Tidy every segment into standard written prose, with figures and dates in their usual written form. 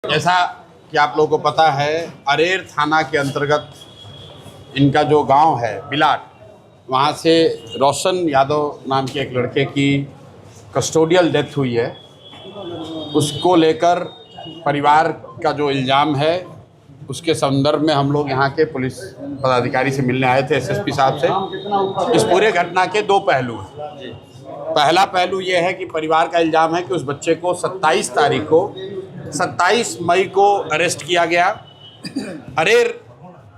जैसा कि आप लोगों को पता है, अरेर थाना के अंतर्गत इनका जो गांव है बिलाट, वहाँ से रोशन यादव नाम के एक लड़के की कस्टोडियल डेथ हुई है। उसको लेकर परिवार का जो इल्ज़ाम है उसके संदर्भ में हम लोग यहाँ के पुलिस पदाधिकारी से मिलने आए थे, एसएसपी साहब से। इस पूरे घटना के दो पहलू हैं। पहला पहलू ये है कि परिवार का इल्ज़ाम है कि उस बच्चे को 27 मई को अरेस्ट किया गया। अरेर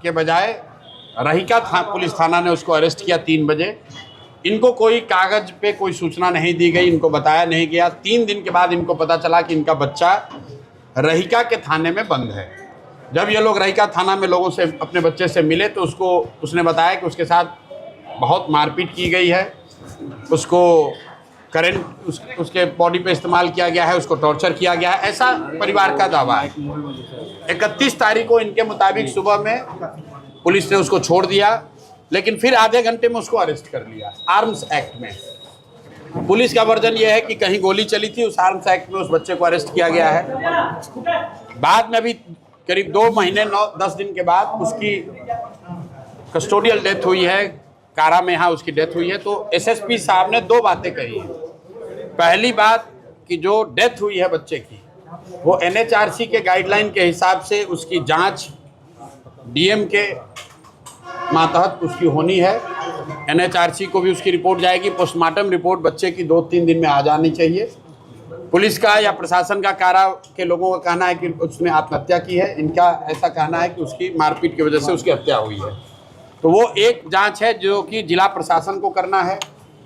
के बजाय रहीका पुलिस थाना ने उसको अरेस्ट किया 3 बजे। इनको कोई कागज़ पे कोई सूचना नहीं दी गई, इनको बताया नहीं गया। 3 दिन के बाद इनको पता चला कि इनका बच्चा रहीका के थाने में बंद है। जब ये लोग रहीका थाना में लोगों से अपने बच्चे से मिले तो उसने बताया कि उसके साथ बहुत मारपीट की गई है, उसको करंट उसके बॉडी पे इस्तेमाल किया गया है, उसको टॉर्चर किया गया है, ऐसा परिवार का दावा है। 31 तारीख को इनके मुताबिक सुबह में पुलिस ने उसको छोड़ दिया, लेकिन फिर आधे घंटे में उसको अरेस्ट कर लिया आर्म्स एक्ट में। पुलिस का वर्जन यह है कि कहीं गोली चली थी, उस आर्म्स एक्ट में उस बच्चे को अरेस्ट किया गया है। बाद में अभी करीब 2 महीने 9-10 दिन के बाद उसकी कस्टोडियल डेथ हुई है, कारा में यहाँ उसकी डेथ हुई है। तो एसएसपी साहब ने 2 बातें कही हैं। पहली बात कि जो डेथ हुई है बच्चे की, वो एनएचआरसी के गाइडलाइन के हिसाब से उसकी जांच डीएम के मातहत उसकी होनी है। एनएचआरसी को भी उसकी रिपोर्ट जाएगी। पोस्टमार्टम रिपोर्ट बच्चे की 2-3 दिन में आ जानी चाहिए। पुलिस का या प्रशासन का, कारा के लोगों का कहना है कि उसने आत्महत्या की है। इनका ऐसा कहना है कि उसकी मारपीट की वजह से उसकी हत्या हुई है। तो वो एक जांच है जो कि जिला प्रशासन को करना है।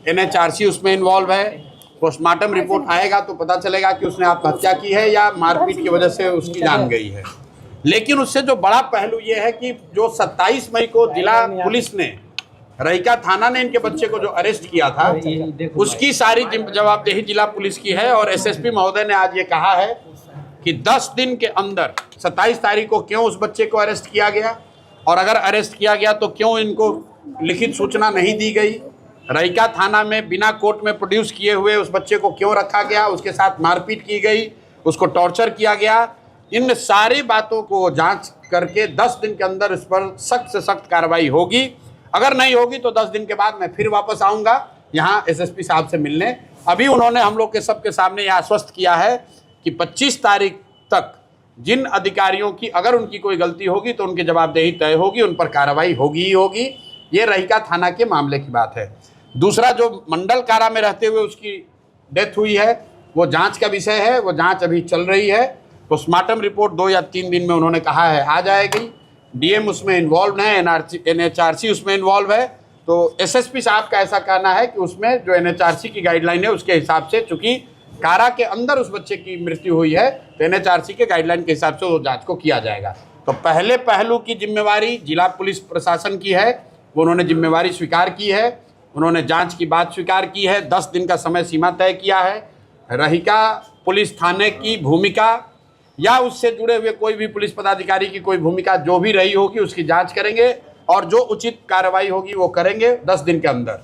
एनएचआरसी उसमें इन्वॉल्व है। पोस्टमार्टम रिपोर्ट आएगा तो पता चलेगा कि उसने आत्महत्या की है या मारपीट की वजह से उसकी जान गई है। लेकिन उससे जो बड़ा पहलू ये है कि जो 27 मई को जिला पुलिस ने, रहीका थाना ने इनके बच्चे को जो अरेस्ट किया था, उसकी सारी जवाबदेही जिला पुलिस की है। और एसएसपी महोदय ने आज ये कहा है कि 10 दिन के अंदर 27 तारीख को क्यों उस बच्चे को अरेस्ट किया गया, और अगर अरेस्ट किया गया तो क्यों इनको लिखित सूचना नहीं दी गई, रहीका थाना में बिना कोर्ट में प्रोड्यूस किए हुए उस बच्चे को क्यों रखा गया, उसके साथ मारपीट की गई, उसको टॉर्चर किया गया। इन सारी बातों को जांच करके 10 दिन के अंदर इस पर सख्त से सख्त कार्रवाई होगी। अगर नहीं होगी तो 10 दिन के बाद मैं फिर वापस आऊँगा यहाँ एसएसपी साहब से मिलने। अभी उन्होंने हम लोग के सबके सामने यह आश्वस्त किया है कि 25 तारीख तक जिन अधिकारियों की अगर उनकी कोई गलती होगी तो उनकी जवाबदेही तय होगी, उन पर कार्रवाई होगी ही होगी। ये रहीका थाना के मामले की बात है। दूसरा, जो मंडल कारा में रहते हुए उसकी डेथ हुई है, वो जांच का विषय है। वो जांच अभी चल रही है। पोस्टमार्टम रिपोर्ट 2 या 3 दिन में उन्होंने कहा है आ जाएगी। डीएम उसमें इन्वॉल्व है, एनएचआरसी उसमें इन्वॉल्व है। तो एसएसपी साहब का ऐसा कहना है कि उसमें जो एनएचआरसी की गाइडलाइन है उसके हिसाब से, चूँकि कारा के अंदर उस बच्चे की मृत्यु हुई है, तो एनएचआरसी के गाइडलाइन के हिसाब से वो जांच को किया जाएगा। तो पहले पहलू की जिम्मेवारी जिला पुलिस प्रशासन की है, वो उन्होंने जिम्मेवारी स्वीकार की है। उन्होंने जांच की बात स्वीकार की है। 10 दिन का समय सीमा तय किया है। रहीका पुलिस थाने की भूमिका या उससे जुड़े हुए कोई भी पुलिस पदाधिकारी की कोई भूमिका जो भी रही होगी उसकी जाँच करेंगे और जो उचित कार्रवाई होगी वो करेंगे 10 दिन के अंदर।